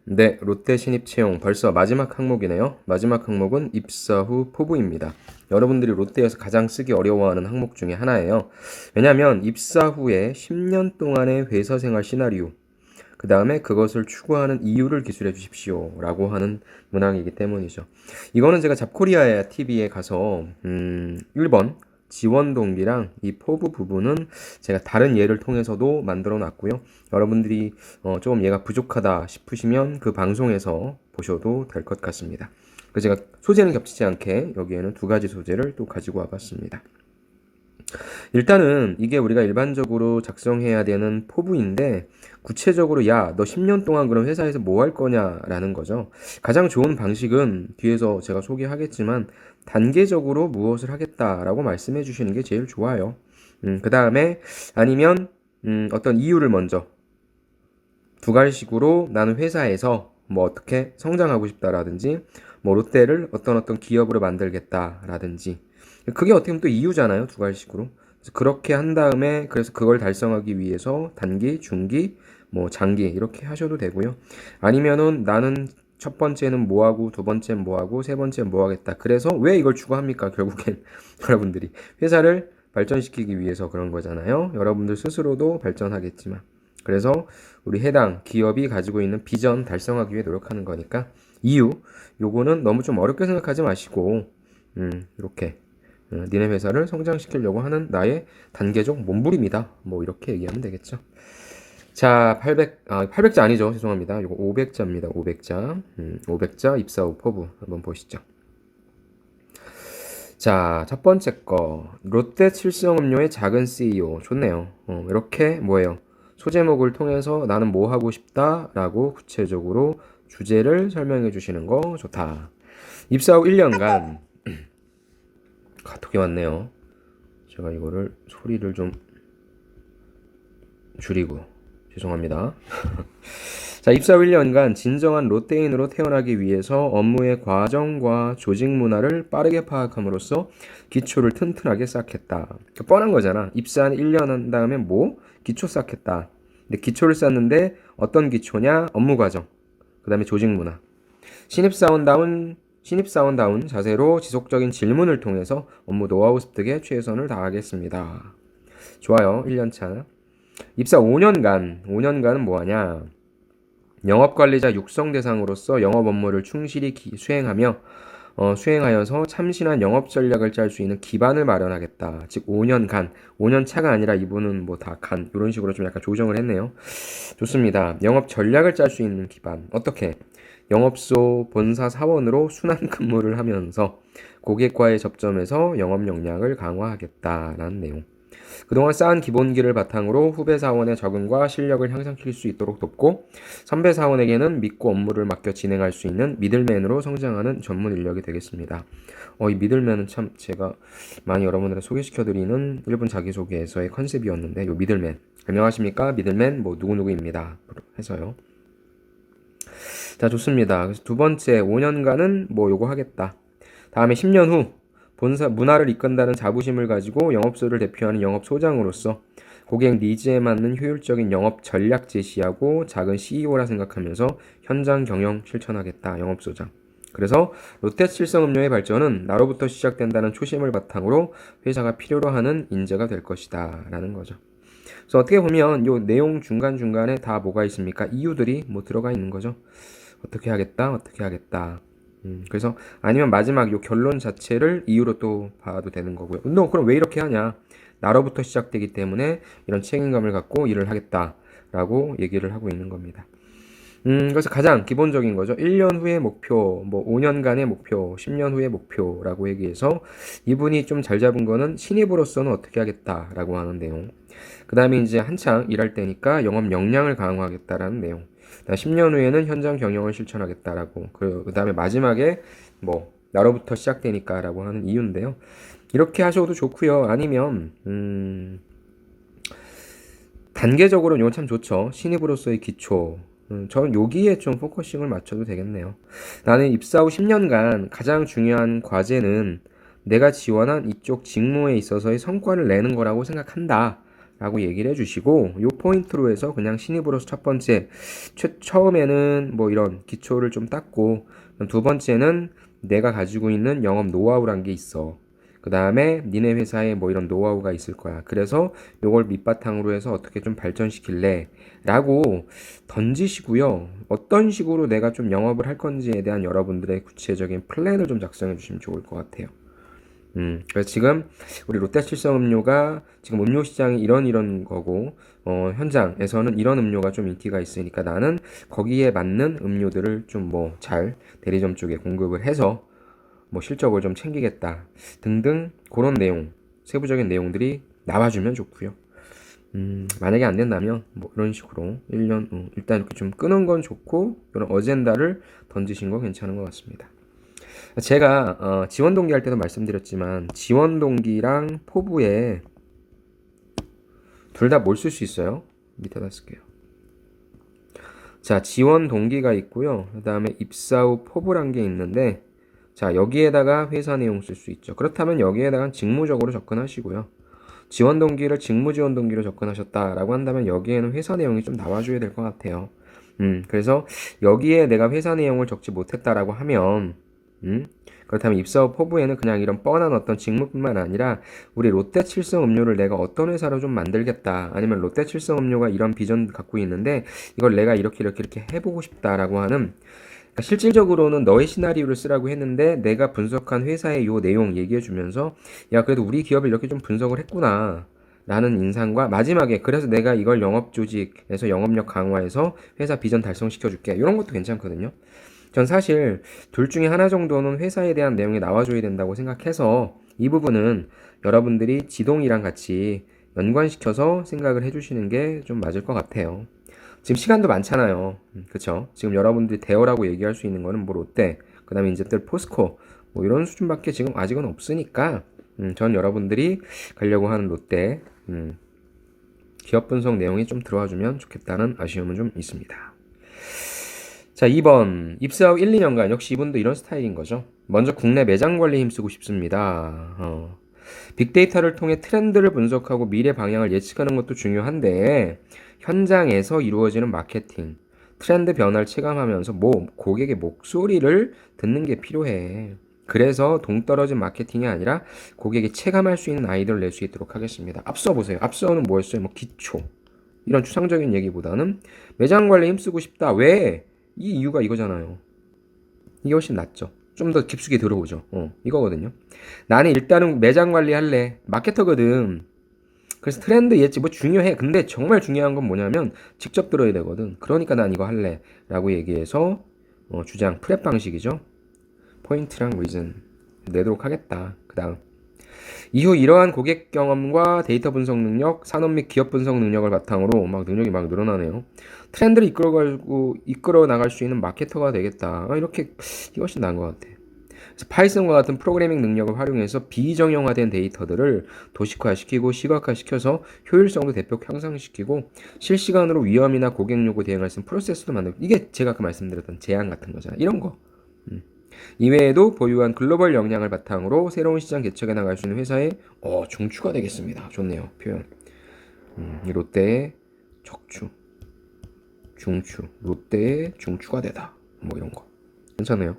네, 롯데 신입 채용 벌써 마지막 항목이네요. 마지막 항목은 입사 후 포부입니다. 여러분들이 롯데에서 가장 쓰기 어려워하는 항목 중에 하나예요. 왜냐하면 입사 후에 10년 동안의 회사 생활 시나리오, 그 다음에 그것을 추구하는 이유를 기술해 주십시오 라고 하는 문항이기 때문이죠. 이거는 제가 잡코리아 TV에 가서 1번 지원 동기랑 이 포부 부분은 제가 다른 예를 통해서도 만들어 놨고요. 여러분들이 조금 얘가 부족하다 싶으시면 그 방송에서 보셔도 될 것 같습니다. 그래서 제가 소재는 겹치지 않게 여기에는 두 가지 소재를 또 가지고 와봤습니다. 일단은 이게 우리가 일반적으로 작성해야 되는 포부인데 구체적으로 야, 너 10년 동안 그럼 회사에서 뭐 할 거냐라는 거죠. 가장 좋은 방식은 뒤에서 제가 소개하겠지만 단계적으로 무엇을 하겠다라고 말씀해 주시는 게 제일 좋아요. 그 다음에 아니면 어떤 이유를 먼저 두 가지식으로 나는 회사에서 뭐 어떻게 성장하고 싶다라든지 뭐 롯데를 어떤 기업으로 만들겠다라든지 그게 어떻게 보면 또 이유잖아요. 두 가지식으로. 그래서 그렇게 한 다음에 그래서 그걸 달성하기 위해서 단기, 중기, 뭐 장기 이렇게 하셔도 되고요. 아니면은 나는 첫 번째는 뭐 하고 두 번째는 뭐 하고 세 번째는 뭐 하겠다. 그래서 왜 이걸 추구합니까? 결국엔 여러분들이 회사를 발전시키기 위해서 그런 거잖아요. 여러분들 스스로도 발전하겠지만. 그래서 우리 해당 기업이 가지고 있는 비전 달성하기 위해 노력하는 거니까 이유 요거는 너무 좀 어렵게 생각하지 마시고 이렇게 니네 회사를 성장시키려고 하는 나의 단계적 몸부림이다 뭐 이렇게 얘기하면 되겠죠. 자, 800자 아니죠. 죄송합니다. 이거 500자입니다. 500자. 500자 입사 후 포부 한번 보시죠. 자, 첫 번째 거. 롯데 칠성음료의 작은 CEO. 좋네요. 이렇게 뭐예요? 소제목을 통해서 나는 뭐 하고 싶다라고 구체적으로 주제를 설명해 주시는 거 좋다. 입사 후 1년간 카톡이 왔네요. 제가 이거를 소리를 좀 줄이고 죄송합니다. 자, 입사 후 1년간 진정한 롯데인으로 태어나기 위해서 업무의 과정과 조직 문화를 빠르게 파악함으로써 기초를 튼튼하게 쌓겠다. 뻔한 거잖아. 입사한 1년 한 다음에 뭐? 기초 쌓겠다. 근데 기초를 쌓는데 어떤 기초냐? 업무 과정. 그 다음에 조직 문화. 신입사원다운 자세로 지속적인 질문을 통해서 업무 노하우 습득에 최선을 다하겠습니다. 좋아요. 1년차. 입사 5년간은 뭐하냐? 영업관리자 육성 대상으로서 영업 업무를 충실히 수행하여서 참신한 영업 전략을 짤 수 있는 기반을 마련하겠다. 즉 5년간, 5년 차가 아니라 이분은 뭐 다 간, 이런 식으로 좀 약간 조정을 했네요. 좋습니다. 영업 전략을 짤 수 있는 기반. 어떻게? 영업소 본사 사원으로 순환 근무를 하면서 고객과의 접점에서 영업 역량을 강화하겠다라는 내용. 그동안 쌓은 기본기를 바탕으로 후배 사원의 적응과 실력을 향상시킬 수 있도록 돕고 선배 사원에게는 믿고 업무를 맡겨 진행할 수 있는 미들맨으로 성장하는 전문 인력이 되겠습니다. 이 미들맨은 참 제가 많이 여러분들에 소개시켜드리는 1분 자기소개에서의 컨셉이었는데 요 미들맨 안녕하십니까 미들맨 뭐 누구누구입니다 해서요. 자 좋습니다. 그래서 두 번째 5년간은 뭐 요거 하겠다. 다음에 10년 후 본사 문화를 이끈다는 자부심을 가지고 영업소를 대표하는 영업소장으로서 고객 니즈에 맞는 효율적인 영업 전략 제시하고 작은 CEO라 생각하면서 현장 경영 실천하겠다. 영업소장. 그래서 롯데칠성음료의 발전은 나로부터 시작된다는 초심을 바탕으로 회사가 필요로 하는 인재가 될 것이다. 라는 거죠. 그래서 어떻게 보면 요 내용 중간중간에 다 뭐가 있습니까? 이유들이 뭐 들어가 있는 거죠. 어떻게 하겠다. 그래서 아니면 마지막 요 결론 자체를 이유로 또 봐도 되는 거고요. 너 그럼 왜 이렇게 하냐? 나로부터 시작되기 때문에 이런 책임감을 갖고 일을 하겠다라고 얘기를 하고 있는 겁니다. 그래서 가장 기본적인 거죠. 1년 후의 목표, 뭐 5년간의 목표, 10년 후의 목표라고 얘기해서 이분이 좀 잘 잡은 거는 신입으로서는 어떻게 하겠다라고 하는 내용. 그 다음에 이제 한창 일할 때니까 영업 역량을 강화하겠다라는 내용. 10년 후에는 현장 경영을 실천하겠다라고. 그 다음에 마지막에 뭐 나로부터 시작되니까라고 하는 이유인데요. 이렇게 하셔도 좋고요. 아니면 단계적으로는 이건 참 좋죠. 신입으로서의 기초. 저는 여기에 좀 포커싱을 맞춰도 되겠네요. 나는 입사 후 10년간 가장 중요한 과제는 내가 지원한 이쪽 직무에 있어서의 성과를 내는 거라고 생각한다. 라고 얘기를 해주시고, 요 포인트로 해서 그냥 신입으로서 첫 번째, 처음에는 뭐 이런 기초를 좀 닦고, 두 번째는 내가 가지고 있는 영업 노하우란 게 있어. 그 다음에 니네 회사에 뭐 이런 노하우가 있을 거야. 그래서 요걸 밑바탕으로 해서 어떻게 좀 발전시킬래? 라고 던지시고요. 어떤 식으로 내가 좀 영업을 할 건지에 대한 여러분들의 구체적인 플랜을 좀 작성해 주시면 좋을 것 같아요. 그래서 지금 우리 롯데칠성음료가 지금 음료 시장이 이런 거고, 현장에서는 이런 음료가 좀 인기가 있으니까 나는 거기에 맞는 음료들을 좀 뭐 잘 대리점 쪽에 공급을 해서 뭐 실적을 좀 챙기겠다 등등 그런 내용, 세부적인 내용들이 나와주면 좋고요. 만약에 안 된다면 뭐 이런 식으로 1년 일단 이렇게 좀 끄는 건 좋고 이런 어젠다를 던지신 거 괜찮은 것 같습니다. 제가 지원 동기 할 때도 말씀드렸지만 지원 동기랑 포부에 둘 다 뭘 쓸 수 있어요? 밑에다 쓸게요. 자, 지원 동기가 있고요. 그 다음에 입사 후 포부란 게 있는데, 자, 여기에다가 회사 내용 쓸 수 있죠. 그렇다면 여기에다가 직무적으로 접근하시고요. 지원 동기를 직무 지원 동기로 접근하셨다라고 한다면 여기에는 회사 내용이 좀 나와줘야 될 것 같아요. 그래서 여기에 내가 회사 내용을 적지 못했다라고 하면, 그렇다면 입사 후 포부에는 그냥 이런 뻔한 어떤 직무뿐만 아니라 우리 롯데 칠성 음료를 내가 어떤 회사로 좀 만들겠다. 아니면 롯데 칠성 음료가 이런 비전 갖고 있는데 이걸 내가 이렇게 해보고 싶다라고 하는 그러니까 실질적으로는 너의 시나리오를 쓰라고 했는데 내가 분석한 회사의 요 내용 얘기해주면서 야 그래도 우리 기업을 이렇게 좀 분석을 했구나 라는 인상과 마지막에 그래서 내가 이걸 영업 조직에서 영업력 강화해서 회사 비전 달성시켜줄게 이런 것도 괜찮거든요. 전 사실 둘 중에 하나 정도는 회사에 대한 내용이 나와줘야 된다고 생각해서 이 부분은 여러분들이 지동이랑 같이 연관시켜서 생각을 해주시는 게 좀 맞을 것 같아요. 지금 시간도 많잖아요. 그쵸? 지금 여러분들이 대여라고 얘기할 수 있는 거는 뭐 롯데, 그 다음에 이제 또 포스코, 뭐 이런 수준밖에 지금 아직은 없으니까, 전 여러분들이 가려고 하는 롯데, 기업 분석 내용이 좀 들어와주면 좋겠다는 아쉬움은 좀 있습니다. 자, 2번. 입사 후 1, 2년간 역시 이분도 이런 스타일인 거죠. 먼저 국내 매장 관리에 힘쓰고 싶습니다. 빅데이터를 통해 트렌드를 분석하고 미래 방향을 예측하는 것도 중요한데 현장에서 이루어지는 마케팅, 트렌드 변화를 체감하면서 고객의 목소리를 듣는 게 필요해. 그래서 동떨어진 마케팅이 아니라 고객이 체감할 수 있는 아이디어를 낼 수 있도록 하겠습니다. 앞서 보세요. 앞서는 뭐였어요? 뭐 기초. 이런 추상적인 얘기보다는 매장 관리에 힘쓰고 싶다. 왜? 이 이유가 이거잖아요. 이게 훨씬 낫죠. 좀 더 깊숙이 들어오죠. 이거거든요. 나는 일단은 매장 관리할래. 마케터거든. 그래서 트렌드 예측 뭐 중요해. 근데 정말 중요한 건 뭐냐면 직접 들어야 되거든. 그러니까 난 이거 할래. 라고 얘기해서 주장 프랩 방식이죠. 포인트랑 리즌 내도록 하겠다. 그 다음 이후 이러한 고객 경험과 데이터 분석 능력, 산업 및 기업 분석 능력을 바탕으로 막 능력이 막 늘어나네요. 트렌드를 이끌어 나갈 수 있는 마케터가 되겠다. 이렇게 이것이 나은 것 같아. 파이썬과 같은 프로그래밍 능력을 활용해서 비정형화된 데이터들을 도식화시키고 시각화시켜서 효율성도 대폭 향상시키고 실시간으로 위험이나 고객 요구 대응할 수 있는 프로세스도 만들고 이게 제가 아까 말씀드렸던 제안 같은 거잖아요. 이런 거. 이외에도 보유한 글로벌 역량을 바탕으로 새로운 시장 개척에 나갈 수 있는 회사의 중추가 되겠습니다. 좋네요. 표현. 이 롯데의 척추, 중추, 롯데의 중추가 되다. 뭐 이런 거. 괜찮아요.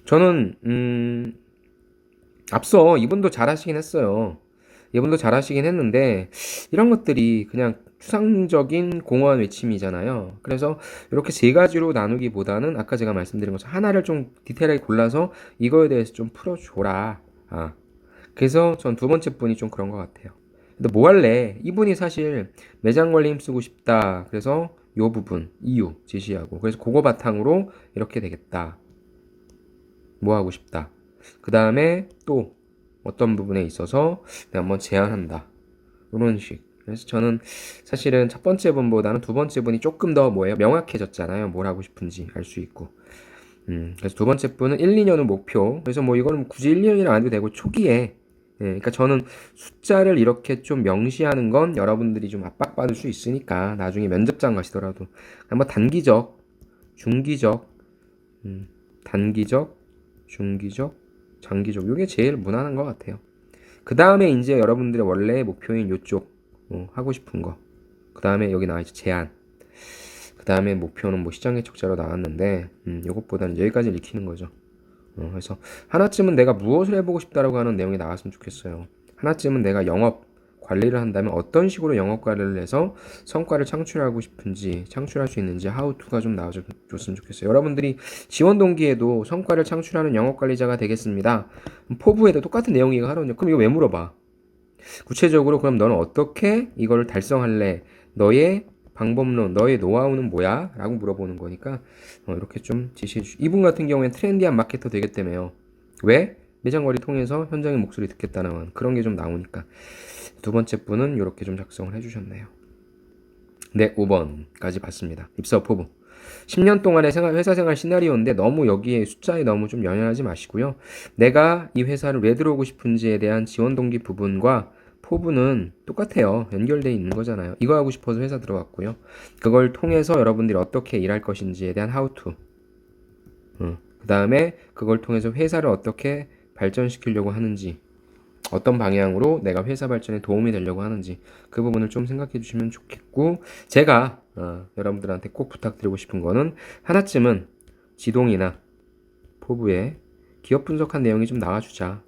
저는 앞서 이분도 잘하시긴 했어요. 이분도 잘하시긴 했는데 이런 것들이 그냥 추상적인 공허한 외침이잖아요. 그래서 이렇게 세 가지로 나누기보다는 아까 제가 말씀드린 것처럼 하나를 좀 디테일하게 골라서 이거에 대해서 좀 풀어줘라. 그래서 전 두 번째 분이 좀 그런 것 같아요. 근데 뭐 할래? 이분이 사실 매장 관리 힘쓰고 싶다. 그래서 요 부분, 이유 제시하고. 그래서 그거 바탕으로 이렇게 되겠다. 뭐 하고 싶다. 그 다음에 또 어떤 부분에 있어서 한번 제안한다. 이런 식. 그래서 저는 사실은 첫 번째 분보다는 두 번째 분이 조금 더 뭐예요? 명확해졌잖아요. 뭘 하고 싶은지 알 수 있고. 그래서 두 번째 분은 1, 2년은 목표. 그래서 뭐 이거는 굳이 1, 2년이라 안 해도 되고 초기에. 그러니까 저는 숫자를 이렇게 좀 명시하는 건 여러분들이 좀 압박받을 수 있으니까 나중에 면접장 가시더라도 한번 단기적, 중기적, 단기적, 중기적, 장기적. 이게 제일 무난한 것 같아요. 그 다음에 이제 여러분들의 원래 목표인 요쪽 하고 싶은 거. 그 다음에 여기 나와 있죠. 제안. 그 다음에 목표는 뭐 시장 개척자로 나왔는데, 요것보다는 여기까지 익히는 거죠. 그래서 하나쯤은 내가 무엇을 해보고 싶다라고 하는 내용이 나왔으면 좋겠어요. 하나쯤은 내가 영업 관리를 한다면 어떤 식으로 영업 관리를 해서 성과를 창출하고 싶은지, 창출할 수 있는지 하우투가 좀 나와줬으면 좋겠어요. 여러분들이 지원 동기에도 성과를 창출하는 영업 관리자가 되겠습니다. 포부에도 똑같은 내용이가 하거든요. 그럼 이거 왜 물어봐? 구체적으로 그럼 너는 어떻게 이걸 달성할래? 너의 방법론, 너의 노하우는 뭐야? 라고 물어보는 거니까 이렇게 좀 제시해 주시고, 이분 같은 경우에는 트렌디한 마케터 되겠다며요. 왜? 매장거리 통해서 현장의 목소리 듣겠다는 그런 게 좀 나오니까. 두 번째 분은 이렇게 좀 작성을 해주셨네요. 네, 5번까지 봤습니다. 입사 포부. 10년 동안의 회사 생활 시나리오인데 너무 여기에 숫자에 너무 좀 연연하지 마시고요. 내가 이 회사를 왜 들어오고 싶은지에 대한 지원 동기 부분과 포부는 똑같아요. 연결되어 있는 거잖아요. 이거 하고 싶어서 회사 들어왔고요. 그걸 통해서 여러분들이 어떻게 일할 것인지에 대한 how to. 그 다음에 그걸 통해서 회사를 어떻게 발전시키려고 하는지, 어떤 방향으로 내가 회사 발전에 도움이 되려고 하는지 그 부분을 좀 생각해 주시면 좋겠고, 제가 여러분들한테 꼭 부탁드리고 싶은 거는 하나쯤은 지동이나 포부에 기업 분석한 내용이 좀 나와주자.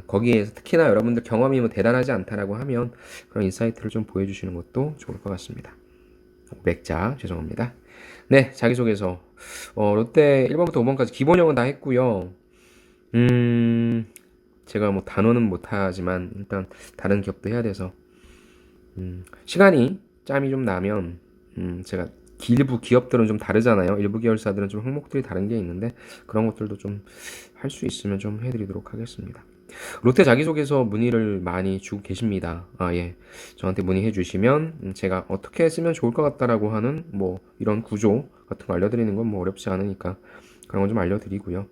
거기에서 특히나 여러분들 경험이 뭐 대단하지 않다라고 하면 그런 인사이트를 좀 보여주시는 것도 좋을 것 같습니다. 500자 죄송합니다. 네, 자기소개서 롯데 1번부터 5번까지 기본형은 다 했고요. 제가 뭐 단어는 못하지만 일단 다른 기업도 해야 돼서 시간이 짬이 좀 나면 제가 일부 기업들은 좀 다르잖아요. 일부 계열사들은 좀 항목들이 다른 게 있는데 그런 것들도 좀 할 수 있으면 좀 해드리도록 하겠습니다. 롯데 자기소개서 문의를 많이 주고 계십니다. 예. 저한테 문의해 주시면 제가 어떻게 쓰면 좋을 것 같다라고 하는 뭐 이런 구조 같은 거 알려드리는 건 뭐 어렵지 않으니까 그런 건 좀 알려드리고요.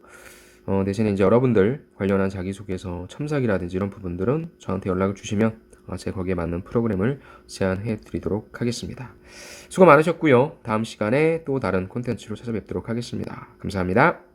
대신에 이제 여러분들 관련한 자기소개서 첨삭이라든지 이런 부분들은 저한테 연락을 주시면 제가 거기에 맞는 프로그램을 제안해 드리도록 하겠습니다. 수고 많으셨고요. 다음 시간에 또 다른 콘텐츠로 찾아뵙도록 하겠습니다. 감사합니다.